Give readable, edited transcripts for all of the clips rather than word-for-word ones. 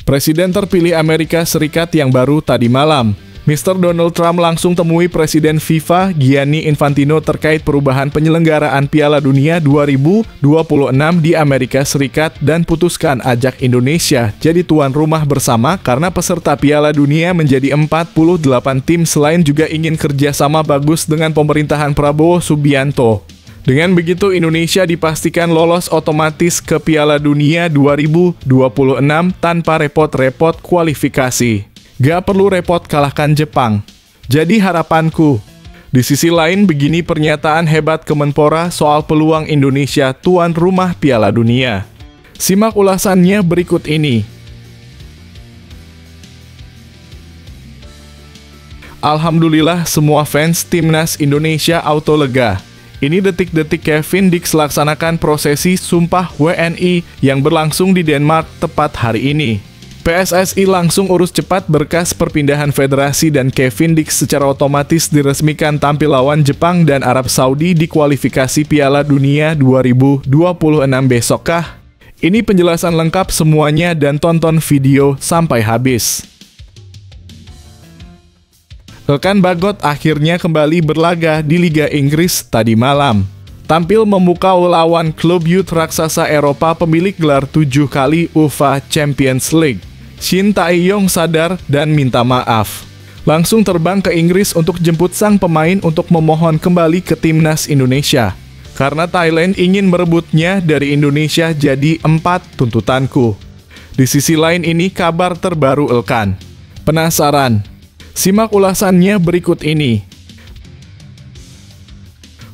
Presiden terpilih Amerika Serikat yang baru tadi malam, Mr. Donald Trump langsung temui Presiden FIFA Gianni Infantino terkait perubahan penyelenggaraan Piala Dunia 2026 di Amerika Serikat dan putuskan ajak Indonesia jadi tuan rumah bersama karena peserta Piala Dunia menjadi 48 tim selain juga ingin kerjasama bagus dengan pemerintahan Prabowo Subianto. Dengan begitu, Indonesia dipastikan lolos otomatis ke Piala Dunia 2026 tanpa repot-repot kualifikasi. Gak perlu repot kalahkan Jepang. Jadi harapanku. Di sisi lain, begini pernyataan hebat Kemenpora soal peluang Indonesia tuan rumah Piala Dunia. Simak ulasannya berikut ini. Alhamdulillah semua fans Timnas Indonesia auto lega. Ini detik-detik Kevin Dix laksanakan prosesi Sumpah WNI yang berlangsung di Denmark tepat hari ini. PSSI langsung urus cepat berkas perpindahan federasi dan Kevin Dix secara otomatis diresmikan tampil lawan Jepang dan Arab Saudi di kualifikasi Piala Dunia 2026 besokkah? Ini penjelasan lengkap semuanya dan tonton video sampai habis. Elkan Bagot akhirnya kembali berlaga di Liga Inggris tadi malam. Tampil memukau lawan klub youth raksasa Eropa pemilik gelar 7 kali UEFA Champions League. Shin Tae-yong sadar dan minta maaf. Langsung terbang ke Inggris untuk jemput sang pemain untuk memohon kembali ke Timnas Indonesia. Karena Thailand ingin merebutnya dari Indonesia jadi 4 tuntutanku. Di sisi lain ini kabar terbaru Elkan. Penasaran? Simak ulasannya berikut ini.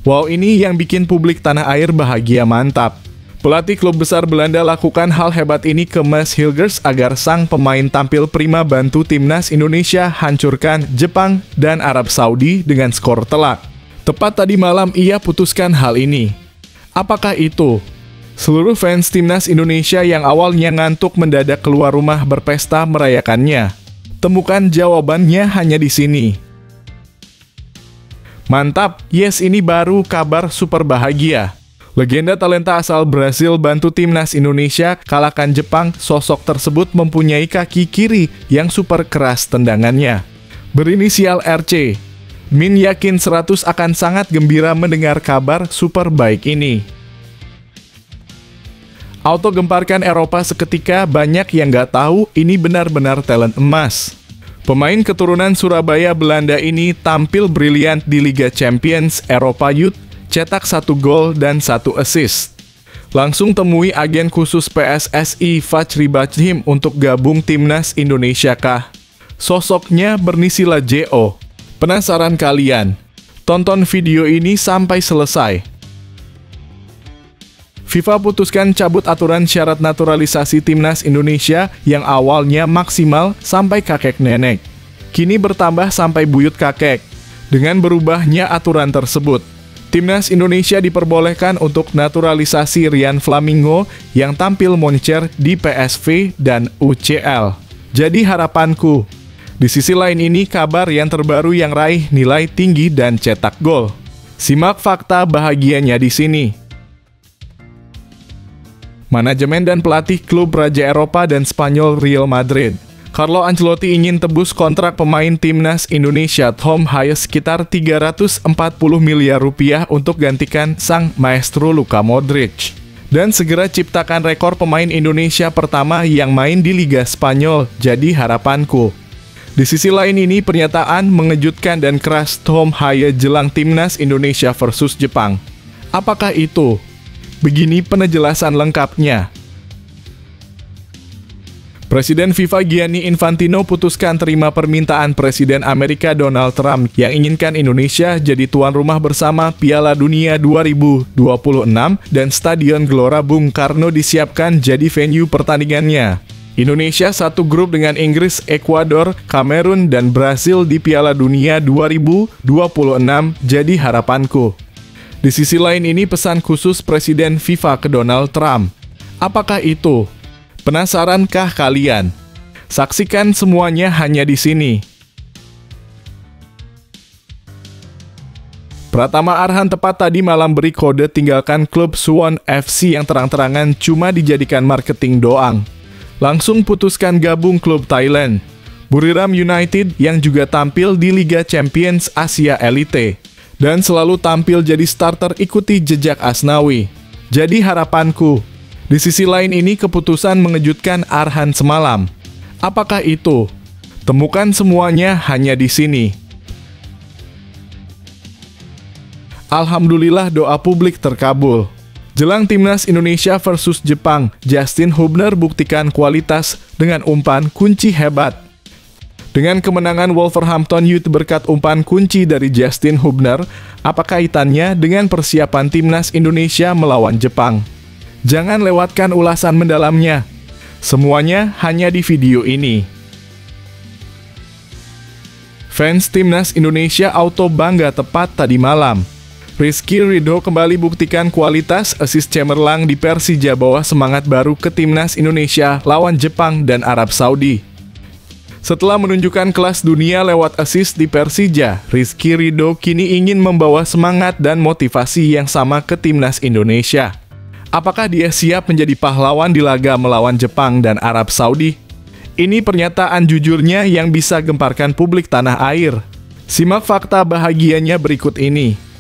Wow, ini yang bikin publik tanah air bahagia mantap. Pelatih klub besar Belanda lakukan hal hebat ini ke Mads Hilgers agar sang pemain tampil prima bantu Timnas Indonesia hancurkan Jepang dan Arab Saudi dengan skor telak. Tepat tadi malam ia putuskan hal ini. Apakah itu? Seluruh fans Timnas Indonesia yang awalnya ngantuk mendadak keluar rumah berpesta merayakannya. Temukan jawabannya hanya di sini. Mantap, yes, ini baru kabar super bahagia. Legenda talenta asal Brasil bantu Timnas Indonesia kalahkan Jepang. Sosok tersebut mempunyai kaki kiri yang super keras tendangannya. Berinisial RC. Min yakin 100 akan sangat gembira mendengar kabar super baik ini. Auto gemparkan Eropa seketika, banyak yang nggak tahu ini benar-benar talent emas. Pemain keturunan Surabaya Belanda ini tampil brilian di Liga Champions Eropa Youth, cetak 1 gol dan 1 assist. Langsung temui agen khusus PSSI Fachri Bachim untuk gabung Timnas Indonesia kah? Sosoknya bernisilah JO. Penasaran kalian? Tonton video ini sampai selesai. FIFA putuskan cabut aturan syarat naturalisasi Timnas Indonesia yang awalnya maksimal sampai kakek nenek. Kini bertambah sampai buyut kakek. Dengan berubahnya aturan tersebut, Timnas Indonesia diperbolehkan untuk naturalisasi Rian Flamingo yang tampil moncer di PSV dan UCL. Jadi harapanku. Di sisi lain ini kabar yang terbaru yang raih nilai tinggi dan cetak gol. Simak fakta bahagianya di sini. Manajemen dan pelatih klub Raja Eropa dan Spanyol Real Madrid, Carlo Ancelotti ingin tebus kontrak pemain Timnas Indonesia Tom Hayes sekitar 340 miliar rupiah untuk gantikan sang maestro Luka Modric. Dan segera ciptakan rekor pemain Indonesia pertama yang main di Liga Spanyol, jadi harapanku. Di sisi lain ini pernyataan mengejutkan dan keras Tom Hayes jelang Timnas Indonesia versus Jepang. Apakah itu? Begini penjelasan lengkapnya. Presiden FIFA Gianni Infantino putuskan terima permintaan Presiden Amerika Donald Trump yang inginkan Indonesia jadi tuan rumah bersama Piala Dunia 2026 dan Stadion Gelora Bung Karno disiapkan jadi venue pertandingannya. Indonesia satu grup dengan Inggris, Ekuador, Kamerun, dan Brasil di Piala Dunia 2026 jadi harapanku. Di sisi lain ini pesan khusus Presiden FIFA ke Donald Trump. Apakah itu? Penasarankah kalian? Saksikan semuanya hanya di sini. Pratama Arhan tepat tadi malam beri kode tinggalkan klub Suwon FC yang terang-terangan cuma dijadikan marketing doang. langsung putuskan gabung klub Thailand, Buriram United, yang juga tampil di Liga Champions Asia Elite, dan selalu tampil jadi starter ikuti jejak Asnawi. Jadi harapanku, di sisi lain ini keputusan mengejutkan Arhan semalam. Apakah itu? Temukan semuanya hanya di sini. Alhamdulillah doa publik terkabul. Jelang Timnas Indonesia versus Jepang, Justin Hubner buktikan kualitas dengan umpan kunci hebat. Dengan kemenangan Wolverhampton Youth berkat umpan kunci dari Justin Hubner, apa kaitannya dengan persiapan Timnas Indonesia melawan Jepang? Jangan lewatkan ulasan mendalamnya. Semuanya hanya di video ini. Fans Timnas Indonesia auto bangga tepat tadi malam. Rizky Ridho kembali buktikan kualitas, assist cemerlang di Persija bawa semangat baru ke Timnas Indonesia lawan Jepang dan Arab Saudi. Setelah menunjukkan kelas dunia lewat assist di Persija, Rizky Ridho kini ingin membawa semangat dan motivasi yang sama ke Timnas Indonesia. Apakah dia siap menjadi pahlawan di laga melawan Jepang dan Arab Saudi? Ini pernyataan jujurnya yang bisa gemparkan publik tanah air. Simak fakta bahagianya berikut ini.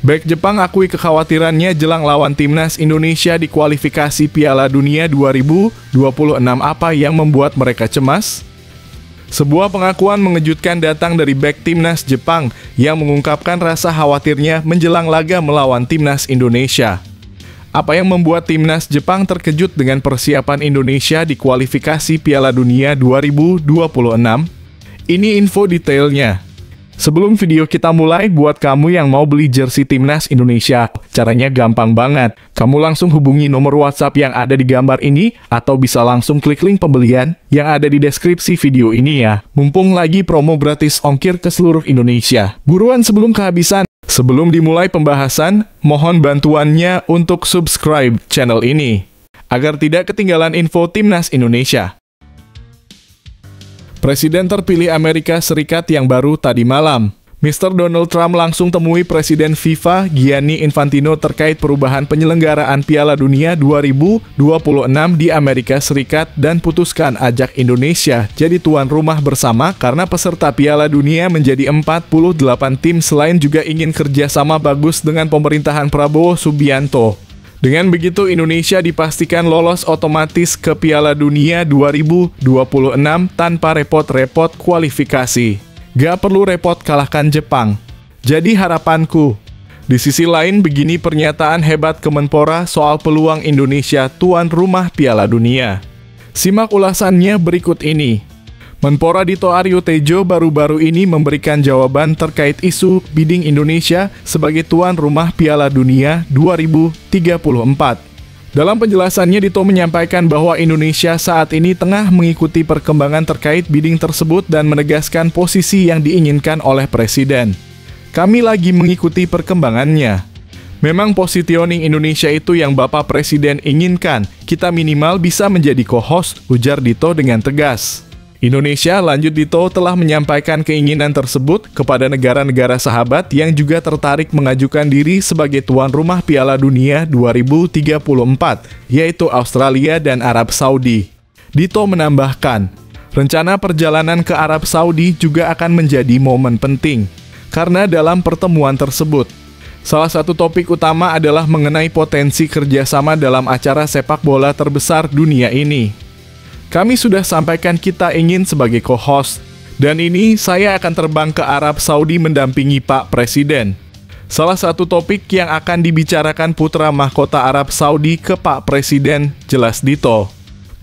Bek Jepang akui kekhawatirannya jelang lawan Timnas Indonesia di kualifikasi Piala Dunia 2026. Apa yang membuat mereka cemas? Sebuah pengakuan mengejutkan datang dari bek Timnas Jepang yang mengungkapkan rasa khawatirnya menjelang laga melawan Timnas Indonesia. Apa yang membuat Timnas Jepang terkejut dengan persiapan Indonesia di kualifikasi Piala Dunia 2026? Ini info detailnya. Sebelum video kita mulai, buat kamu yang mau beli jersey Timnas Indonesia, caranya gampang banget. Kamu langsung hubungi nomor WhatsApp yang ada di gambar ini, atau bisa langsung klik link pembelian yang ada di deskripsi video ini ya. Mumpung lagi promo gratis ongkir ke seluruh Indonesia. Buruan sebelum kehabisan. Sebelum dimulai pembahasan, mohon bantuannya untuk subscribe channel ini, agar tidak ketinggalan info Timnas Indonesia. Presiden terpilih Amerika Serikat yang baru tadi malam, Mr. Donald Trump langsung temui Presiden FIFA Gianni Infantino terkait perubahan penyelenggaraan Piala Dunia 2026 di Amerika Serikat dan putuskan ajak Indonesia jadi tuan rumah bersama karena peserta Piala Dunia menjadi 48 tim selain juga ingin kerjasama bagus dengan pemerintahan Prabowo Subianto. Dengan begitu Indonesia dipastikan lolos otomatis ke Piala Dunia 2026 tanpa repot-repot kualifikasi. Gak perlu repot kalahkan Jepang. Jadi harapanku. Di sisi lain begini pernyataan hebat Kemenpora soal peluang Indonesia tuan rumah Piala Dunia. Simak ulasannya berikut ini. Menpora Dito Aryo Tejo baru-baru ini memberikan jawaban terkait isu bidding Indonesia sebagai tuan rumah Piala Dunia 2034. Dalam penjelasannya, Dito menyampaikan bahwa Indonesia saat ini tengah mengikuti perkembangan terkait bidding tersebut dan menegaskan posisi yang diinginkan oleh Presiden. Kami lagi mengikuti perkembangannya. Memang positioning Indonesia itu yang Bapak Presiden inginkan, kita minimal bisa menjadi co-host, ujar Dito dengan tegas. Indonesia, lanjut Dito, telah menyampaikan keinginan tersebut kepada negara-negara sahabat yang juga tertarik mengajukan diri sebagai tuan rumah Piala Dunia 2034, yaitu Australia dan Arab Saudi. Dito menambahkan, rencana perjalanan ke Arab Saudi juga akan menjadi momen penting, karena dalam pertemuan tersebut, salah satu topik utama adalah mengenai potensi kerjasama dalam acara sepak bola terbesar dunia ini. Kami sudah sampaikan kita ingin sebagai co-host, dan ini saya akan terbang ke Arab Saudi mendampingi Pak Presiden. Salah satu topik yang akan dibicarakan putra mahkota Arab Saudi ke Pak Presiden, jelas Dito.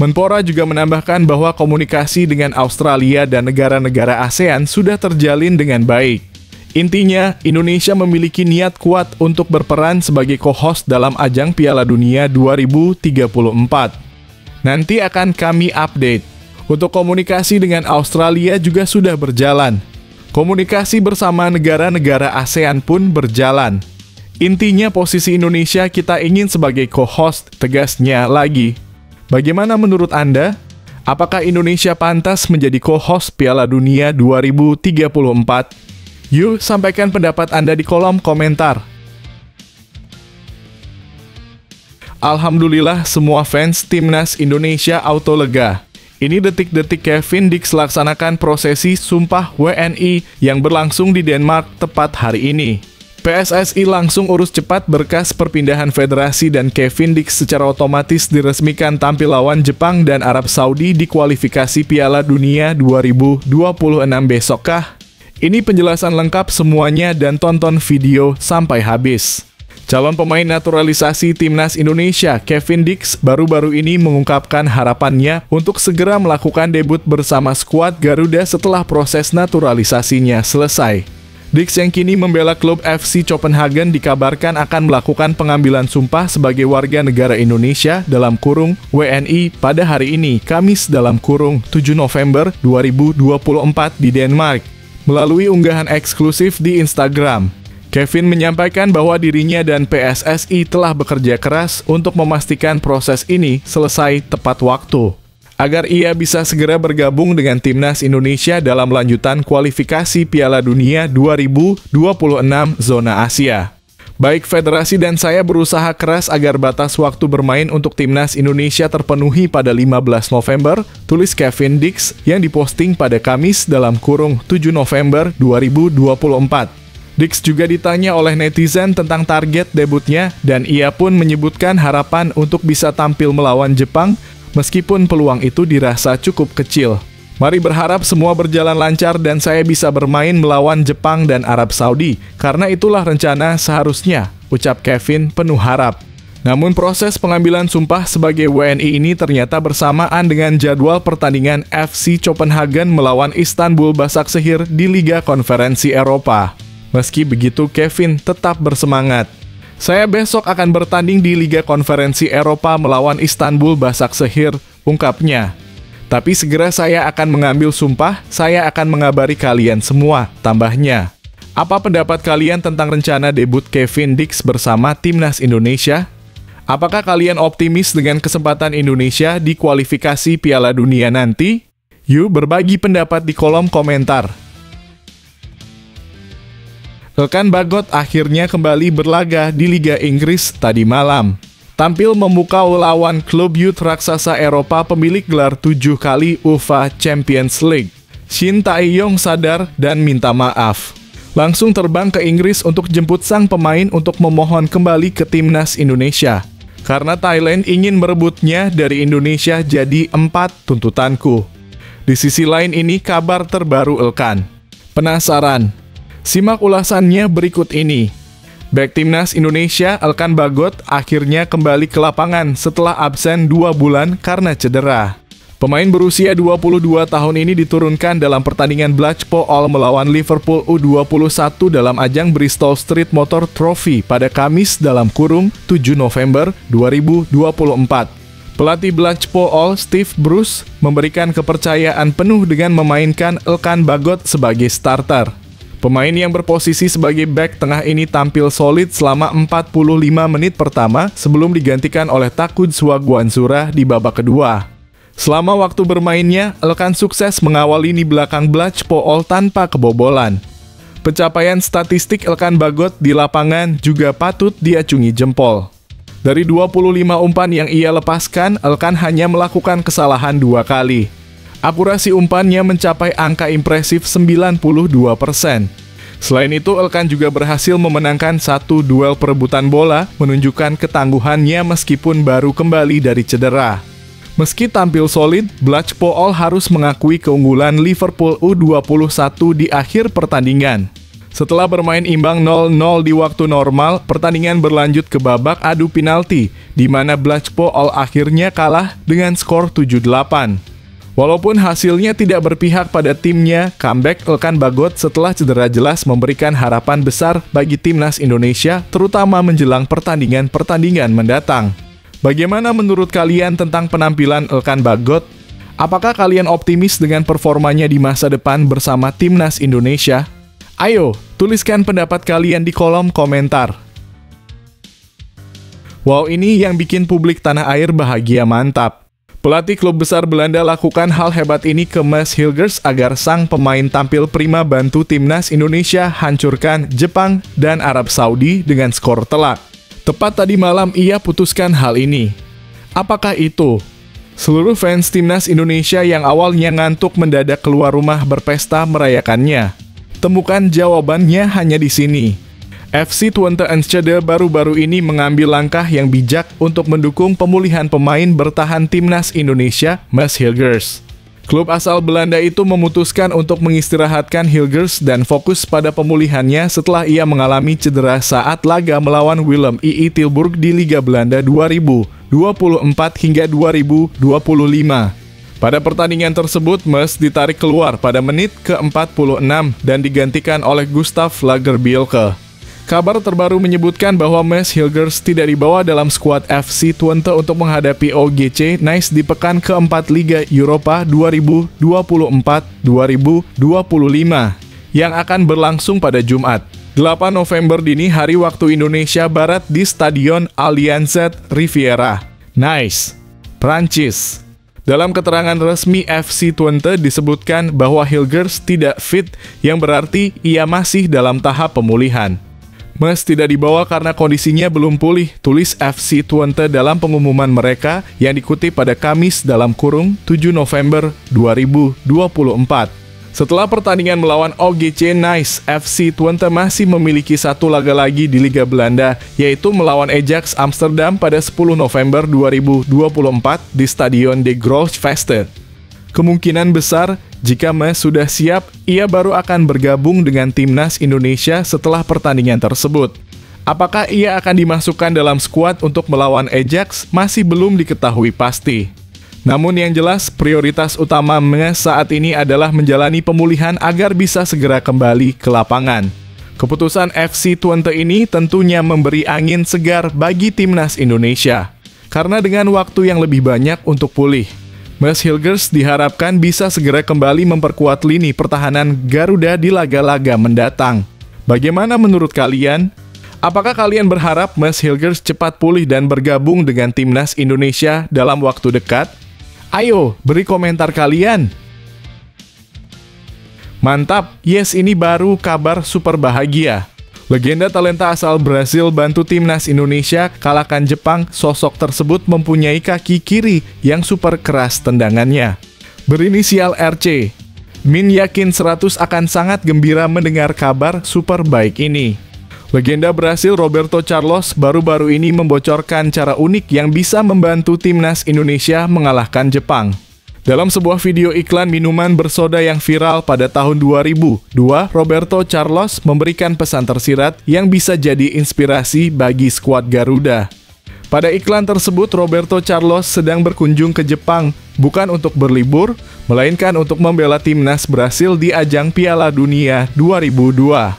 Menpora juga menambahkan bahwa komunikasi dengan Australia dan negara-negara ASEAN sudah terjalin dengan baik. Intinya, Indonesia memiliki niat kuat untuk berperan sebagai co-host dalam ajang Piala Dunia 2034. Nanti akan kami update. Untuk komunikasi dengan Australia juga sudah berjalan. Komunikasi bersama negara-negara ASEAN pun berjalan. Intinya posisi Indonesia kita ingin sebagai co-host, tegasnya lagi. Bagaimana menurut Anda? Apakah Indonesia pantas menjadi co-host Piala Dunia 2034? Yuk, sampaikan pendapat Anda di kolom komentar. Alhamdulillah semua fans timnas Indonesia auto lega. Ini detik-detik Kevin Dix laksanakan prosesi Sumpah WNI yang berlangsung di Denmark tepat hari ini. PSSI langsung urus cepat berkas perpindahan federasi dan Kevin Dix secara otomatis diresmikan tampil lawan Jepang dan Arab Saudi di kualifikasi Piala Dunia 2026 besokkah? Ini penjelasan lengkap semuanya dan tonton video sampai habis. Calon pemain naturalisasi timnas Indonesia, Kevin Dix, baru-baru ini mengungkapkan harapannya untuk segera melakukan debut bersama skuad Garuda setelah proses naturalisasinya selesai. Dix yang kini membela klub FC Copenhagen dikabarkan akan melakukan pengambilan sumpah sebagai warga negara Indonesia dalam kurung WNI pada hari ini, Kamis dalam kurung 7 November 2024 di Denmark. Melalui unggahan eksklusif di Instagram, Kevin menyampaikan bahwa dirinya dan PSSI telah bekerja keras untuk memastikan proses ini selesai tepat waktu, agar ia bisa segera bergabung dengan timnas Indonesia dalam lanjutan kualifikasi Piala Dunia 2026 zona Asia. Baik federasi dan saya berusaha keras agar batas waktu bermain untuk timnas Indonesia terpenuhi pada 15 November, tulis Kevin Dix yang diposting pada Kamis dalam kurung 7 November 2024. Dix juga ditanya oleh netizen tentang target debutnya dan ia pun menyebutkan harapan untuk bisa tampil melawan Jepang meskipun peluang itu dirasa cukup kecil. Mari berharap semua berjalan lancar dan saya bisa bermain melawan Jepang dan Arab Saudi karena itulah rencana seharusnya, ucap Kevin penuh harap. Namun proses pengambilan sumpah sebagai WNI ini ternyata bersamaan dengan jadwal pertandingan FC Copenhagen melawan Istanbul Basaksehir di Liga Konferensi Eropa. Meski begitu, Kevin tetap bersemangat. Saya besok akan bertanding di Liga Konferensi Eropa melawan Istanbul Basaksehir, ungkapnya. Tapi segera saya akan mengambil sumpah, saya akan mengabari kalian semua, tambahnya. Apa pendapat kalian tentang rencana debut Kevin Dix bersama timnas Indonesia? Apakah kalian optimis dengan kesempatan Indonesia di kualifikasi Piala Dunia nanti? Yuk berbagi pendapat di kolom komentar. Elkan Bagot akhirnya kembali berlaga di Liga Inggris tadi malam. Tampil memukau lawan klub youth raksasa Eropa pemilik gelar 7 kali UEFA Champions League. Shin Tae-yong sadar dan minta maaf. Langsung terbang ke Inggris untuk jemput sang pemain untuk memohon kembali ke timnas Indonesia. Karena Thailand ingin merebutnya dari Indonesia jadi 4 tuntutanku. Di sisi lain ini kabar terbaru Elkan. Penasaran? Simak ulasannya berikut ini. Bek timnas Indonesia Elkan Bagot akhirnya kembali ke lapangan setelah absen 2 bulan karena cedera. Pemain berusia 22 tahun ini diturunkan dalam pertandingan Blackpool melawan Liverpool U21 dalam ajang Bristol Street Motor Trophy pada Kamis dalam kurung 7 November 2024. Pelatih Blackpool Steve Bruce memberikan kepercayaan penuh dengan memainkan Elkan Bagot sebagai starter. Pemain yang berposisi sebagai bek tengah ini tampil solid selama 45 menit pertama sebelum digantikan oleh Takudzuwa Gwanzura di babak kedua. Selama waktu bermainnya, Elkan sukses mengawal lini belakang Blackpool tanpa kebobolan. Pencapaian statistik Elkan Bagot di lapangan juga patut diacungi jempol. Dari 25 umpan yang ia lepaskan, Elkan hanya melakukan kesalahan 2 kali. Akurasi umpannya mencapai angka impresif 92%. Selain itu, Elkan juga berhasil memenangkan 1 duel perebutan bola, menunjukkan ketangguhannya meskipun baru kembali dari cedera. Meski tampil solid, Blackpool harus mengakui keunggulan Liverpool U21 di akhir pertandingan. Setelah bermain imbang 0-0 di waktu normal, pertandingan berlanjut ke babak adu penalti, di mana Blackpool akhirnya kalah dengan skor 7-8. Walaupun hasilnya tidak berpihak pada timnya, comeback Elkan Bagot setelah cedera jelas memberikan harapan besar bagi timnas Indonesia, terutama menjelang pertandingan-pertandingan mendatang. Bagaimana menurut kalian tentang penampilan Elkan Bagot? Apakah kalian optimis dengan performanya di masa depan bersama timnas Indonesia? Ayo, tuliskan pendapat kalian di kolom komentar. Wow, ini yang bikin publik tanah air bahagia mantap. Pelatih klub besar Belanda lakukan hal hebat ini ke Mads Hilgers agar sang pemain tampil prima bantu timnas Indonesia hancurkan Jepang dan Arab Saudi dengan skor telak. Tepat tadi malam ia putuskan hal ini. Apakah itu? Seluruh fans timnas Indonesia yang awalnya ngantuk mendadak keluar rumah berpesta merayakannya. Temukan jawabannya hanya di sini. FC Twente Enschede baru-baru ini mengambil langkah yang bijak untuk mendukung pemulihan pemain bertahan timnas Indonesia, Mads Hilgers. Klub asal Belanda itu memutuskan untuk mengistirahatkan Hilgers dan fokus pada pemulihannya setelah ia mengalami cedera saat laga melawan Willem II Tilburg di Liga Belanda 2024 hingga 2025. Pada pertandingan tersebut, Mads ditarik keluar pada menit ke-46 dan digantikan oleh Gustav Lagerbielke. Kabar terbaru menyebutkan bahwa Mads Hilgers tidak dibawa dalam skuad FC Twente untuk menghadapi OGC Nice di pekan keempat Liga Eropa 2024-2025 yang akan berlangsung pada Jumat, 8 November dini hari waktu Indonesia Barat di Stadion Allianz Riviera, Nice, Prancis. Dalam keterangan resmi FC Twente disebutkan bahwa Hilgers tidak fit, yang berarti ia masih dalam tahap pemulihan. Mads tidak dibawa karena kondisinya belum pulih, tulis FC Twente dalam pengumuman mereka yang dikutip pada Kamis dalam kurung 7 November 2024. Setelah pertandingan melawan OGC Nice, FC Twente masih memiliki satu laga lagi di Liga Belanda, yaitu melawan Ajax Amsterdam pada 10 November 2024 di Stadion De Grootsvesten. Kemungkinan besar, jika Mads sudah siap, ia baru akan bergabung dengan timnas Indonesia setelah pertandingan tersebut. Apakah ia akan dimasukkan dalam skuad untuk melawan Ajax masih belum diketahui pasti. Namun yang jelas, prioritas utama Mads saat ini adalah menjalani pemulihan agar bisa segera kembali ke lapangan. Keputusan FC Twente ini tentunya memberi angin segar bagi timnas Indonesia, karena dengan waktu yang lebih banyak untuk pulih. Mads Hilgers diharapkan bisa segera kembali memperkuat lini pertahanan Garuda di laga-laga mendatang. Bagaimana menurut kalian? Apakah kalian berharap Mads Hilgers cepat pulih dan bergabung dengan timnas Indonesia dalam waktu dekat? Ayo, beri komentar kalian. Mantap, yes, ini baru kabar super bahagia. Legenda talenta asal Brasil bantu timnas Indonesia kalahkan Jepang. Sosok tersebut mempunyai kaki kiri yang super keras tendangannya. Berinisial RC. Min yakin 100 akan sangat gembira mendengar kabar super baik ini. Legenda Brasil Roberto Carlos baru-baru ini membocorkan cara unik yang bisa membantu timnas Indonesia mengalahkan Jepang. Dalam sebuah video iklan minuman bersoda yang viral pada tahun 2002, Roberto Carlos memberikan pesan tersirat yang bisa jadi inspirasi bagi skuad Garuda. Pada iklan tersebut, Roberto Carlos sedang berkunjung ke Jepang, bukan untuk berlibur, melainkan untuk membela timnas Brasil di ajang Piala Dunia 2002.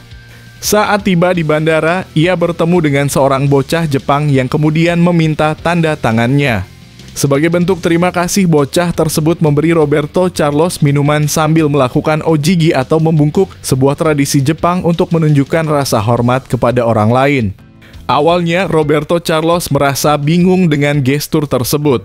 Saat tiba di bandara, ia bertemu dengan seorang bocah Jepang yang kemudian meminta tanda tangannya. Sebagai bentuk terima kasih, bocah tersebut memberi Roberto Carlos minuman sambil melakukan ojigi atau membungkuk, sebuah tradisi Jepang untuk menunjukkan rasa hormat kepada orang lain. Awalnya, Roberto Carlos merasa bingung dengan gestur tersebut.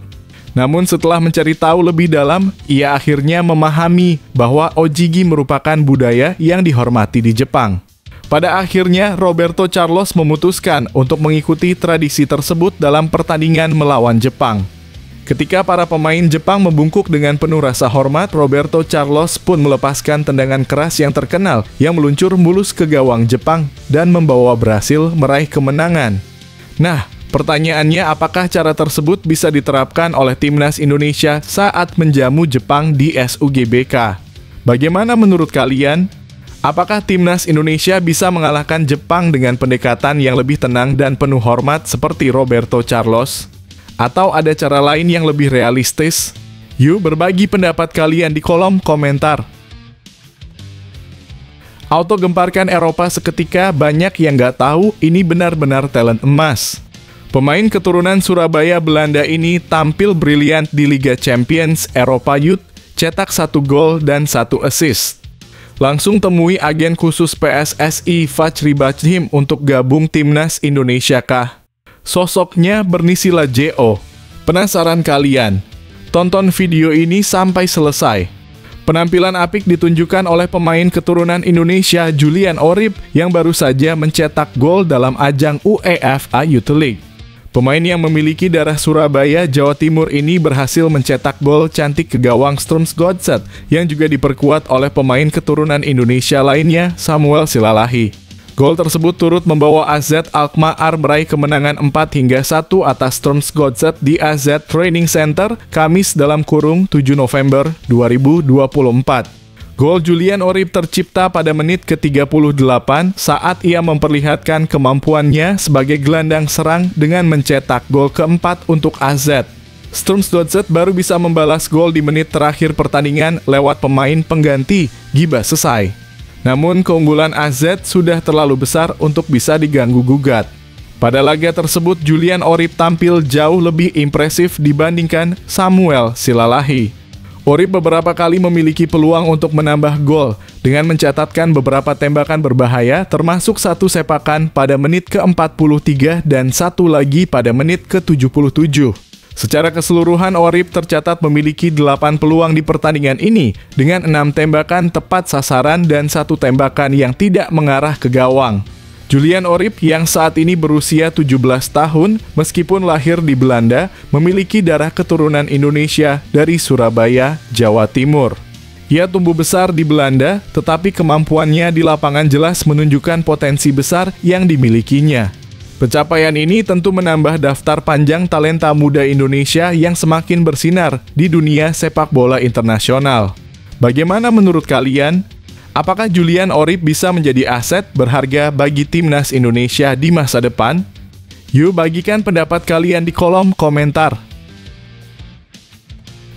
Namun setelah mencari tahu lebih dalam, ia akhirnya memahami bahwa ojigi merupakan budaya yang dihormati di Jepang. Pada akhirnya, Roberto Carlos memutuskan untuk mengikuti tradisi tersebut dalam pertandingan melawan Jepang. Ketika para pemain Jepang membungkuk dengan penuh rasa hormat, Roberto Carlos pun melepaskan tendangan keras yang terkenal yang meluncur mulus ke gawang Jepang dan membawa Brasil meraih kemenangan. Nah, pertanyaannya, apakah cara tersebut bisa diterapkan oleh timnas Indonesia saat menjamu Jepang di SUGBK? Bagaimana menurut kalian? Apakah timnas Indonesia bisa mengalahkan Jepang dengan pendekatan yang lebih tenang dan penuh hormat seperti Roberto Carlos? Atau ada cara lain yang lebih realistis? Yuk berbagi pendapat kalian di kolom komentar. Auto gemparkan Eropa seketika, banyak yang nggak tahu ini benar-benar talent emas. Pemain keturunan Surabaya, Belanda ini tampil brilian di Liga Champions Eropa Youth, cetak 1 gol dan 1 assist. Langsung temui agen khusus PSSI Fachri Bachim untuk gabung timnas Indonesia kah? Sosoknya bernisilah JO. Penasaran kalian? Tonton video ini sampai selesai. Penampilan apik ditunjukkan oleh pemain keturunan Indonesia Julian Orip yang baru saja mencetak gol dalam ajang UEFA Youth League. Pemain yang memiliki darah Surabaya, Jawa Timur ini berhasil mencetak gol cantik ke gawang Strømsgodset yang juga diperkuat oleh pemain keturunan Indonesia lainnya, Samuel Silalahi. Gol tersebut turut membawa AZ Alkmaar meraih kemenangan 4-1 atas Strømsgodset di AZ Training Center Kamis (7 November 2024). Gol Julian Orip tercipta pada menit ke-38 saat ia memperlihatkan kemampuannya sebagai gelandang serang dengan mencetak gol keempat untuk AZ. Strømsgodset baru bisa membalas gol di menit terakhir pertandingan lewat pemain pengganti, Giba Sesai. Namun keunggulan AZ sudah terlalu besar untuk bisa diganggu-gugat. Pada laga tersebut, Julian Orip tampil jauh lebih impresif dibandingkan Samuel Silalahi. Orip beberapa kali memiliki peluang untuk menambah gol dengan mencatatkan beberapa tembakan berbahaya, termasuk satu sepakan pada menit ke-43 dan satu lagi pada menit ke-77. Secara keseluruhan, Orip tercatat memiliki 8 peluang di pertandingan ini dengan 6 tembakan tepat sasaran dan 1 tembakan yang tidak mengarah ke gawang. Julian Orip yang saat ini berusia 17 tahun, meskipun lahir di Belanda, memiliki darah keturunan Indonesia dari Surabaya, Jawa Timur. Ia tumbuh besar di Belanda, tetapi kemampuannya di lapangan jelas menunjukkan potensi besar yang dimilikinya. Pencapaian ini tentu menambah daftar panjang talenta muda Indonesia yang semakin bersinar di dunia sepak bola internasional. Bagaimana menurut kalian? Apakah Julian Orip bisa menjadi aset berharga bagi timnas Indonesia di masa depan? Yuk bagikan pendapat kalian di kolom komentar.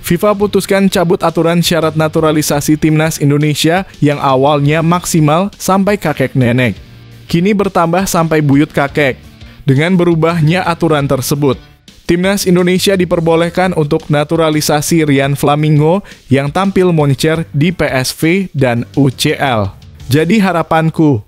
FIFA putuskan cabut aturan syarat naturalisasi timnas Indonesia yang awalnya maksimal sampai kakek nenek. Kini bertambah sampai buyut kakek. Dengan berubahnya aturan tersebut, timnas Indonesia diperbolehkan untuk naturalisasi Ryan Flamingo yang tampil moncer di PSV dan UCL. Jadi harapanku.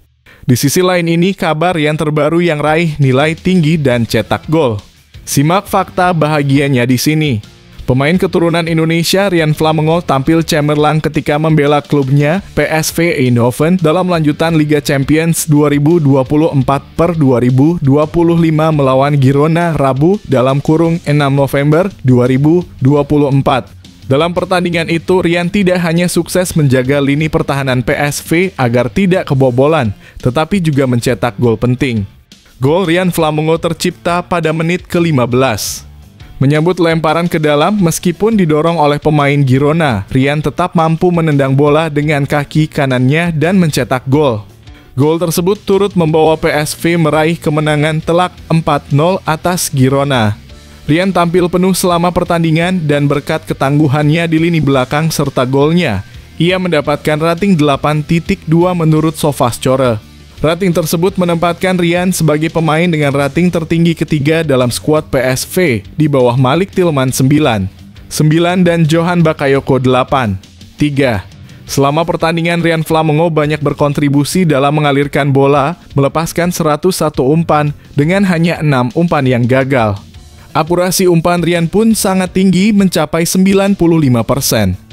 Di sisi lain ini kabar yang terbaru yang raih nilai tinggi dan cetak gol. Simak fakta bahagianya di sini. Pemain keturunan Indonesia Ryan Flamingo tampil cemerlang ketika membela klubnya PSV Eindhoven dalam lanjutan Liga Champions 2024/2025 melawan Girona Rabu (6 November 2024). Dalam pertandingan itu, Ryan tidak hanya sukses menjaga lini pertahanan PSV agar tidak kebobolan, tetapi juga mencetak gol penting. Gol Ryan Flamingo tercipta pada menit ke-15. Menyambut lemparan ke dalam, meskipun didorong oleh pemain Girona, Ryan tetap mampu menendang bola dengan kaki kanannya dan mencetak gol. Gol tersebut turut membawa PSV meraih kemenangan telak 4-0 atas Girona. Ryan tampil penuh selama pertandingan dan berkat ketangguhannya di lini belakang serta golnya, ia mendapatkan rating 8.2 menurut SofaScore. Rating tersebut menempatkan Ryan sebagai pemain dengan rating tertinggi ketiga dalam skuad PSV di bawah Malik Tillman 9 dan Johan Bakayoko 8. 3. Selama pertandingan, Ryan Flamingo banyak berkontribusi dalam mengalirkan bola, melepaskan 101 umpan dengan hanya 6 umpan yang gagal. Akurasi umpan Ryan pun sangat tinggi mencapai 95%.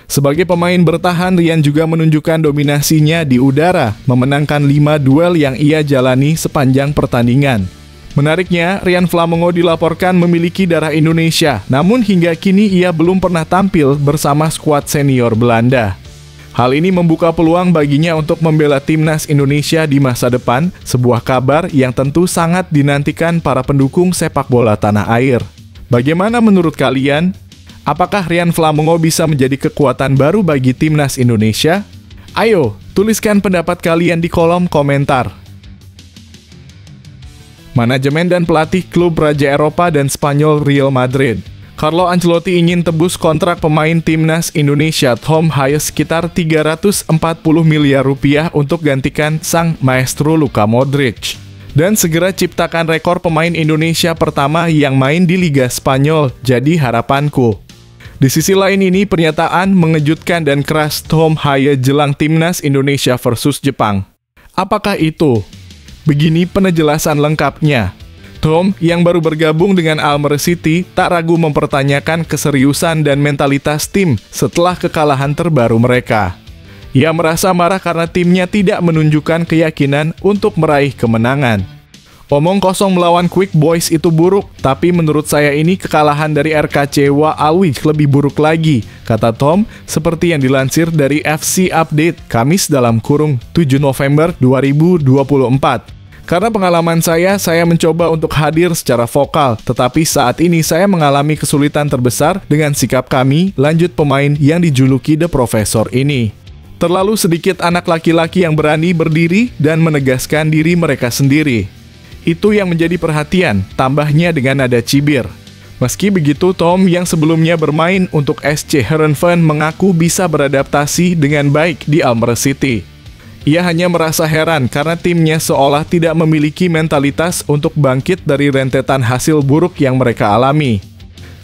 Sebagai pemain bertahan, Ryan juga menunjukkan dominasinya di udara, memenangkan 5 duel yang ia jalani sepanjang pertandingan. Menariknya, Ryan Flamingo dilaporkan memiliki darah Indonesia, namun hingga kini ia belum pernah tampil bersama skuad senior Belanda. Hal ini membuka peluang baginya untuk membela timnas Indonesia di masa depan, sebuah kabar yang tentu sangat dinantikan para pendukung sepak bola tanah air. Bagaimana menurut kalian? Apakah Ryan Flamingo bisa menjadi kekuatan baru bagi timnas Indonesia? Ayo, tuliskan pendapat kalian di kolom komentar. Manajemen dan pelatih klub Raja Eropa dan Spanyol Real Madrid. Carlo Ancelotti ingin tebus kontrak pemain timnas Indonesia Tom Hayes sekitar 340 miliar rupiah untuk gantikan sang maestro Luka Modric. Dan segera ciptakan rekor pemain Indonesia pertama yang main di Liga Spanyol, jadi harapanku. Di sisi lain ini, pernyataan mengejutkan dan keras Tom Hayes jelang timnas Indonesia versus Jepang. Apakah itu? Begini penjelasan lengkapnya. Tom, yang baru bergabung dengan Almere City, tak ragu mempertanyakan keseriusan dan mentalitas tim setelah kekalahan terbaru mereka. Ia merasa marah karena timnya tidak menunjukkan keyakinan untuk meraih kemenangan. Omong kosong melawan Quick Boys itu buruk, tapi menurut saya ini kekalahan dari RKC Waalwijk lebih buruk lagi, kata Tom, seperti yang dilansir dari FC Update, Kamis (7 November 2024). Karena pengalaman saya mencoba untuk hadir secara vokal, tetapi saat ini saya mengalami kesulitan terbesar dengan sikap kami, lanjut pemain yang dijuluki The Professor ini. Terlalu sedikit anak laki-laki yang berani berdiri dan menegaskan diri mereka sendiri. Itu yang menjadi perhatian, tambahnya dengan nada cibir. Meski begitu, Tom yang sebelumnya bermain untuk SC Heerenveen mengaku bisa beradaptasi dengan baik di Almere City. Ia hanya merasa heran karena timnya seolah tidak memiliki mentalitas untuk bangkit dari rentetan hasil buruk yang mereka alami.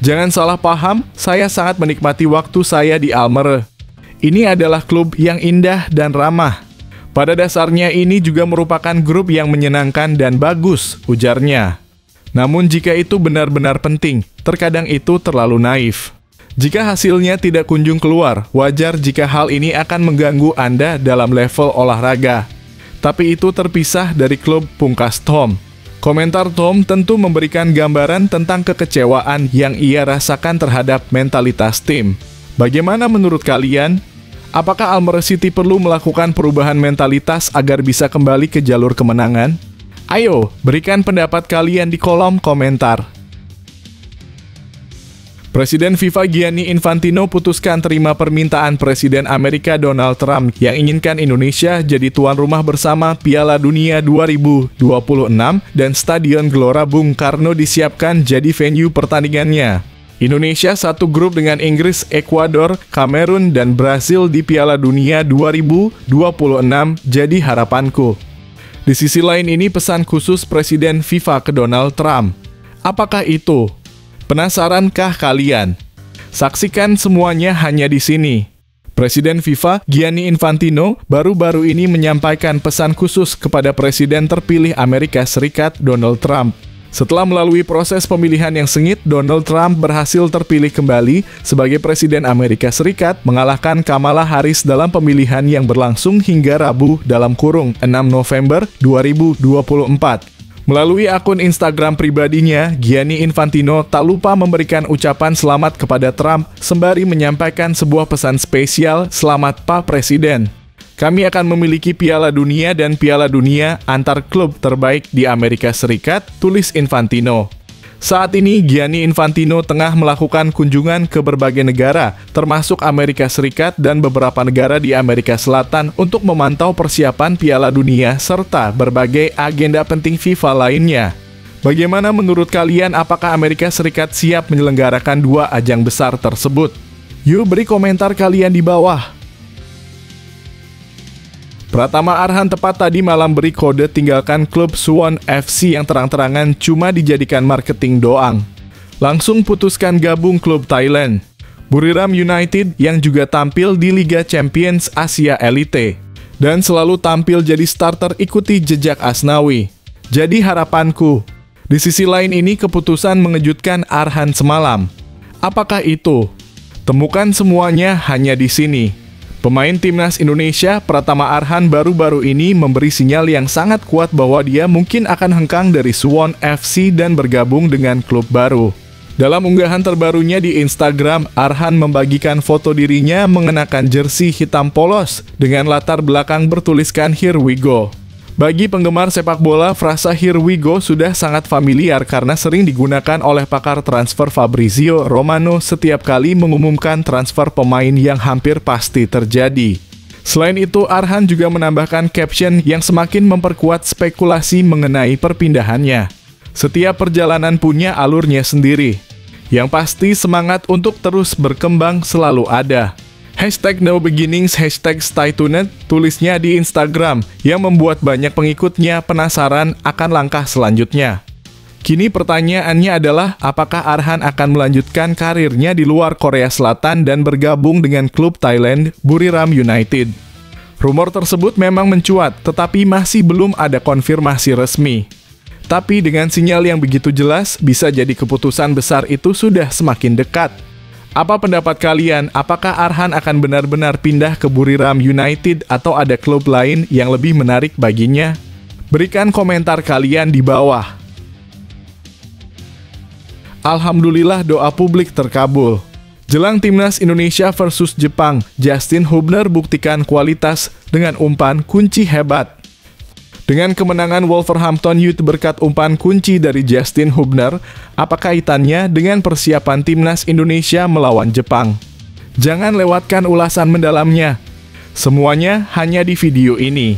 Jangan salah paham, saya sangat menikmati waktu saya di Almere. Ini adalah klub yang indah dan ramah. Pada dasarnya ini juga merupakan grup yang menyenangkan dan bagus, ujarnya. Namun jika itu benar-benar penting, terkadang itu terlalu naif. Jika hasilnya tidak kunjung keluar, wajar jika hal ini akan mengganggu Anda dalam level olahraga. Tapi itu terpisah dari klub, pungkas Tom. Komentar Tom tentu memberikan gambaran tentang kekecewaan yang ia rasakan terhadap mentalitas tim. Bagaimana menurut kalian? Apakah Almere City perlu melakukan perubahan mentalitas agar bisa kembali ke jalur kemenangan? Ayo, berikan pendapat kalian di kolom komentar. Presiden FIFA Gianni Infantino putuskan terima permintaan Presiden Amerika Donald Trump yang inginkan Indonesia jadi tuan rumah bersama Piala Dunia 2026 dan Stadion Gelora Bung Karno disiapkan jadi venue pertandingannya. Indonesia satu grup dengan Inggris, Ekuador, Kamerun, dan Brasil di Piala Dunia 2026 jadi harapanku. Di sisi lain ini pesan khusus Presiden FIFA ke Donald Trump. Apakah itu? Penasarankah kalian? Saksikan semuanya hanya di sini. Presiden FIFA Gianni Infantino baru-baru ini menyampaikan pesan khusus kepada Presiden terpilih Amerika Serikat Donald Trump. Setelah melalui proses pemilihan yang sengit, Donald Trump berhasil terpilih kembali sebagai Presiden Amerika Serikat, mengalahkan Kamala Harris dalam pemilihan yang berlangsung hingga Rabu (6 November 2024). Melalui akun Instagram pribadinya, Gianni Infantino tak lupa memberikan ucapan selamat kepada Trump sembari menyampaikan sebuah pesan spesial, "Selamat Pak Presiden. Kami akan memiliki Piala Dunia dan Piala Dunia antar klub terbaik di Amerika Serikat," tulis Infantino. Saat ini, Gianni Infantino tengah melakukan kunjungan ke berbagai negara, termasuk Amerika Serikat dan beberapa negara di Amerika Selatan untuk memantau persiapan Piala Dunia serta berbagai agenda penting FIFA lainnya. Bagaimana menurut kalian, apakah Amerika Serikat siap menyelenggarakan dua ajang besar tersebut? Yuk beri komentar kalian di bawah. Pratama Arhan tepat tadi malam beri kode tinggalkan klub Suwon FC yang terang-terangan cuma dijadikan marketing doang. Langsung putuskan gabung klub Thailand. Buriram United yang juga tampil di Liga Champions Asia Elite. Dan selalu tampil jadi starter ikuti jejak Asnawi. Jadi harapanku. Di sisi lain ini keputusan mengejutkan Arhan semalam. Apakah itu? Temukan semuanya hanya di sini. Pemain timnas Indonesia, Pratama Arhan baru-baru ini memberi sinyal yang sangat kuat bahwa dia mungkin akan hengkang dari Suwon FC dan bergabung dengan klub baru. Dalam unggahan terbarunya di Instagram, Arhan membagikan foto dirinya mengenakan jersey hitam polos dengan latar belakang bertuliskan "Here we go". Bagi penggemar sepak bola, frasa "Here we go" sudah sangat familiar karena sering digunakan oleh pakar transfer Fabrizio Romano setiap kali mengumumkan transfer pemain yang hampir pasti terjadi. Selain itu, Arhan juga menambahkan caption yang semakin memperkuat spekulasi mengenai perpindahannya. Setiap perjalanan punya alurnya sendiri. Yang pasti semangat untuk terus berkembang selalu ada. #NoBeginnings, #StayTuned, tulisnya di Instagram yang membuat banyak pengikutnya penasaran akan langkah selanjutnya. Kini pertanyaannya adalah apakah Arhan akan melanjutkan karirnya di luar Korea Selatan dan bergabung dengan klub Thailand Buriram United. Rumor tersebut memang mencuat, tetapi masih belum ada konfirmasi resmi. Tapi dengan sinyal yang begitu jelas, bisa jadi keputusan besar itu sudah semakin dekat. Apa pendapat kalian? Apakah Arhan akan benar-benar pindah ke Buriram United atau ada klub lain yang lebih menarik baginya? Berikan komentar kalian di bawah. Alhamdulillah doa publik terkabul. Jelang Timnas Indonesia versus Jepang, Justin Hubner buktikan kualitas dengan umpan kunci hebat. Dengan kemenangan Wolverhampton Youth berkat umpan kunci dari Justin Hubner, apa kaitannya dengan persiapan Timnas Indonesia melawan Jepang? Jangan lewatkan ulasan mendalamnya. Semuanya hanya di video ini.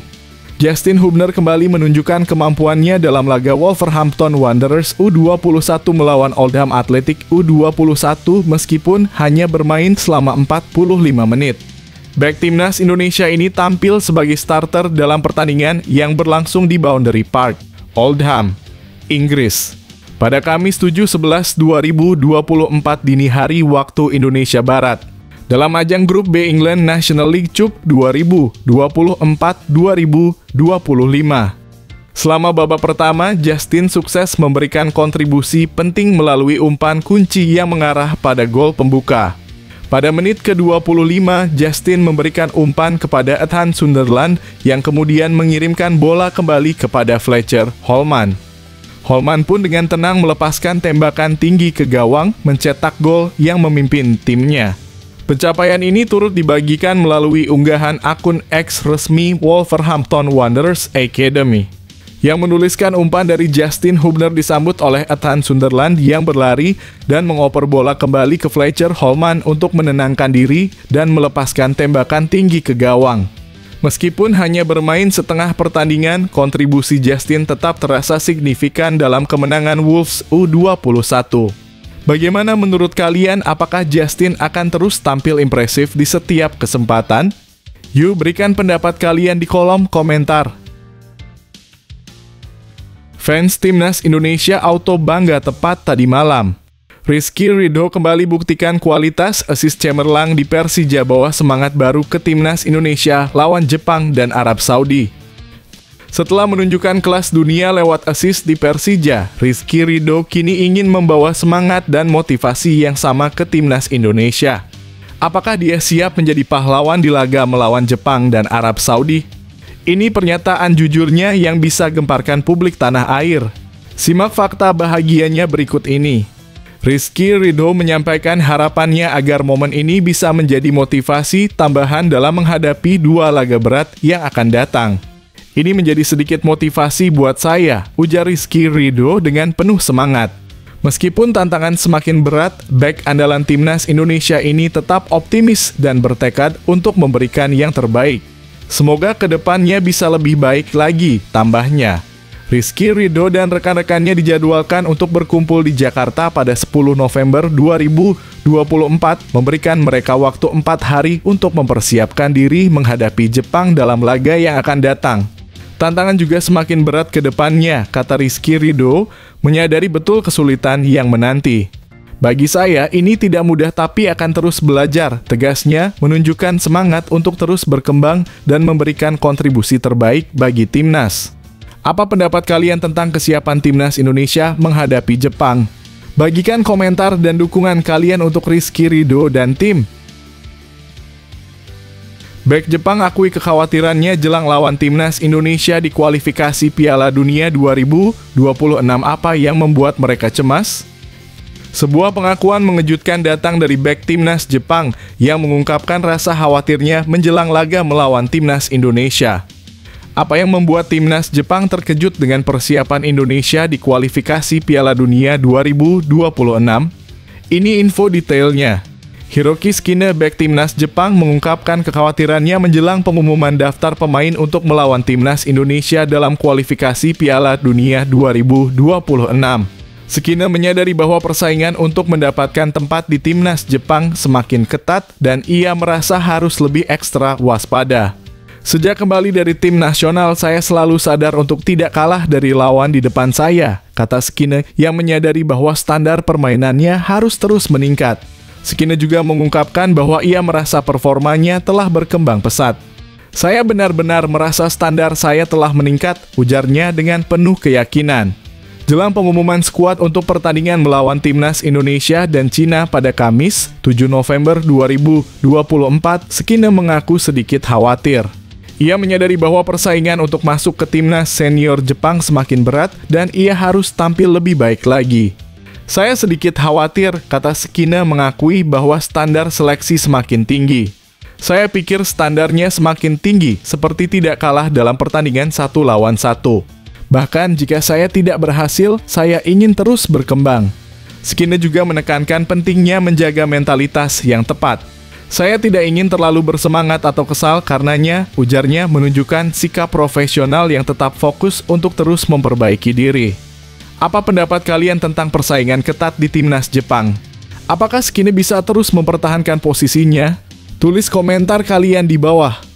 Justin Hubner kembali menunjukkan kemampuannya dalam laga Wolverhampton Wanderers U21 melawan Oldham Athletic U21 meskipun hanya bermain selama 45 menit. Bek Timnas Indonesia ini tampil sebagai starter dalam pertandingan yang berlangsung di Boundary Park, Oldham, Inggris, pada Kamis 7/11/2024 dini hari waktu Indonesia Barat, dalam ajang grup B England National League Cup 2024-2025. Selama babak pertama, Justin sukses memberikan kontribusi penting melalui umpan kunci yang mengarah pada gol pembuka. Pada menit ke-25, Justin memberikan umpan kepada Ethan Sunderland yang kemudian mengirimkan bola kembali kepada Fletcher Holman. Holman pun dengan tenang melepaskan tembakan tinggi ke gawang, mencetak gol yang memimpin timnya. Pencapaian ini turut dibagikan melalui unggahan akun X resmi Wolverhampton Wanderers Academy, yang menuliskan umpan dari Justin Hubner disambut oleh Ethan Sunderland yang berlari dan mengoper bola kembali ke Fletcher Holman untuk menenangkan diri dan melepaskan tembakan tinggi ke gawang. Meskipun hanya bermain setengah pertandingan, kontribusi Justin tetap terasa signifikan dalam kemenangan Wolves U21. Bagaimana menurut kalian, apakah Justin akan terus tampil impresif di setiap kesempatan? Yuk berikan pendapat kalian di kolom komentar. Fans Timnas Indonesia auto bangga tepat tadi malam. Rizky Ridho kembali buktikan kualitas, assist cemerlang di Persija bawa semangat baru ke Timnas Indonesia lawan Jepang dan Arab Saudi. Setelah menunjukkan kelas dunia lewat assist di Persija, Rizky Ridho kini ingin membawa semangat dan motivasi yang sama ke Timnas Indonesia. Apakah dia siap menjadi pahlawan di laga melawan Jepang dan Arab Saudi? Ini pernyataan jujurnya yang bisa gemparkan publik tanah air. Simak fakta bahagianya berikut ini. Rizky Ridho menyampaikan harapannya agar momen ini bisa menjadi motivasi tambahan dalam menghadapi dua laga berat yang akan datang. Ini menjadi sedikit motivasi buat saya, ujar Rizky Ridho dengan penuh semangat. Meskipun tantangan semakin berat, bek andalan Timnas Indonesia ini tetap optimis dan bertekad untuk memberikan yang terbaik. Semoga kedepannya bisa lebih baik lagi, tambahnya. Rizky Ridho dan rekan-rekannya dijadwalkan untuk berkumpul di Jakarta pada 10 November 2024, memberikan mereka waktu 4 hari untuk mempersiapkan diri menghadapi Jepang dalam laga yang akan datang. Tantangan juga semakin berat ke depannya, kata Rizky Ridho, menyadari betul kesulitan yang menanti. Bagi saya, ini tidak mudah tapi akan terus belajar, tegasnya menunjukkan semangat untuk terus berkembang dan memberikan kontribusi terbaik bagi Timnas. Apa pendapat kalian tentang kesiapan Timnas Indonesia menghadapi Jepang? Bagikan komentar dan dukungan kalian untuk Rizky Ridho dan tim. Bek Jepang akui kekhawatirannya jelang lawan Timnas Indonesia di kualifikasi Piala Dunia 2026. Apa yang membuat mereka cemas? Sebuah pengakuan mengejutkan datang dari bek Timnas Jepang yang mengungkapkan rasa khawatirnya menjelang laga melawan Timnas Indonesia. Apa yang membuat Timnas Jepang terkejut dengan persiapan Indonesia di kualifikasi Piala Dunia 2026? Ini info detailnya. Hiroki Sukino, bek Timnas Jepang, mengungkapkan kekhawatirannya menjelang pengumuman daftar pemain untuk melawan Timnas Indonesia dalam kualifikasi Piala Dunia 2026. Sukino menyadari bahwa persaingan untuk mendapatkan tempat di Timnas Jepang semakin ketat dan ia merasa harus lebih ekstra waspada. Sejak kembali dari tim nasional, saya selalu sadar untuk tidak kalah dari lawan di depan saya, kata Sukino yang menyadari bahwa standar permainannya harus terus meningkat. Sukino juga mengungkapkan bahwa ia merasa performanya telah berkembang pesat. Saya benar-benar merasa standar saya telah meningkat, ujarnya dengan penuh keyakinan. Jelang pengumuman skuad untuk pertandingan melawan timnas Indonesia dan Cina pada Kamis, 7 November 2024, Skine mengaku sedikit khawatir. Ia menyadari bahwa persaingan untuk masuk ke timnas senior Jepang semakin berat dan ia harus tampil lebih baik lagi. Saya sedikit khawatir, kata Skine mengakui bahwa standar seleksi semakin tinggi. Saya pikir standarnya semakin tinggi, seperti tidak kalah dalam pertandingan 1 lawan 1. Bahkan jika saya tidak berhasil, saya ingin terus berkembang. Skine juga menekankan pentingnya menjaga mentalitas yang tepat. Saya tidak ingin terlalu bersemangat atau kesal karenanya, ujarnya menunjukkan sikap profesional yang tetap fokus untuk terus memperbaiki diri. Apa pendapat kalian tentang persaingan ketat di timnas Jepang? Apakah Skine bisa terus mempertahankan posisinya? Tulis komentar kalian di bawah.